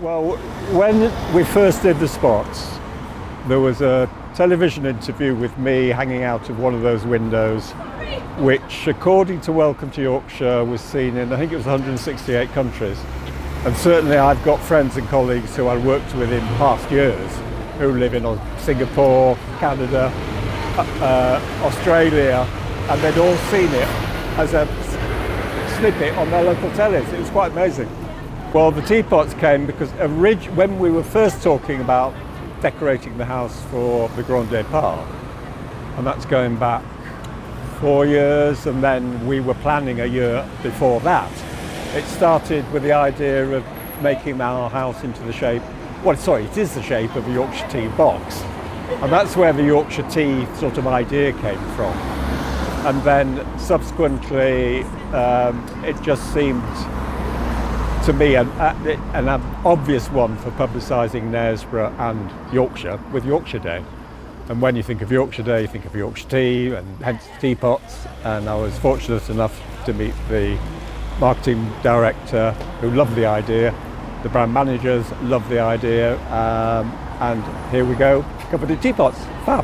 Well, when we first did the spots, there was a television interview with me hanging out of one of those windows, which, according to Welcome to Yorkshire, was seen in, I think it was 168 countries. And certainly I've got friends and colleagues who I worked with in past years who live in Singapore, Canada, Australia, and they'd all seen it as a snippet on their local tellies. It was quite amazing. Well, the teapots came because when we were first talking about decorating the house for the Grand Départ, and that's going back 4 years, and then we were planning a year before that. It started with the idea of making our house into the shape, it is the shape of a Yorkshire tea box, and that's where the Yorkshire tea sort of idea came from. And then subsequently it just seemed to me an obvious one for publicising Knaresborough and Yorkshire with Yorkshire Day. And when you think of Yorkshire Day, you think of Yorkshire tea, and hence teapots. And I was fortunate enough to meet the marketing director, who loved the idea. The brand managers loved the idea, and here we go, covered in teapots. Fab.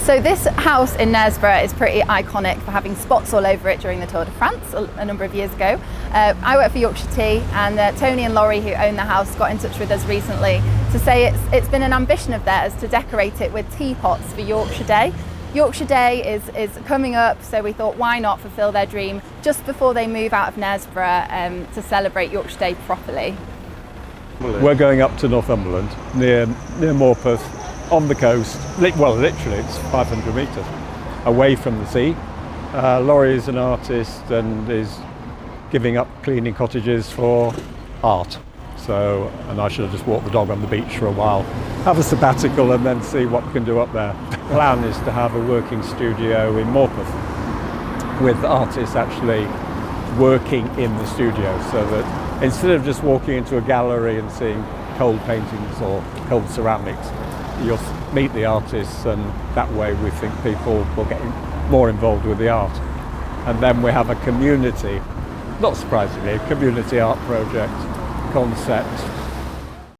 So this house in Knaresborough is pretty iconic for having spots all over it during the Tour de France a number of years ago. I work for Yorkshire Tea, and Tony and Laurie, who own the house, got in touch with us recently to say it's been an ambition of theirs to decorate it with teapots for Yorkshire Day. Yorkshire Day is coming up, so we thought why not fulfil their dream just before they move out of Knaresborough to celebrate Yorkshire Day properly. We're going up to Northumberland, near Morpeth, on the coast. Well, literally, it's 500 metres away from the sea. Laurie is an artist and is giving up cleaning cottages for art. So, and I should have just walked the dog on the beach for a while, have a sabbatical, and then see what we can do up there. The plan is to have a working studio in Morpeth with artists actually working in the studio, so that instead of just walking into a gallery and seeing cold paintings or cold ceramics, you'll meet the artists, and that way we think people will get more involved with the art. And then we have a community, not surprisingly, a community art project concept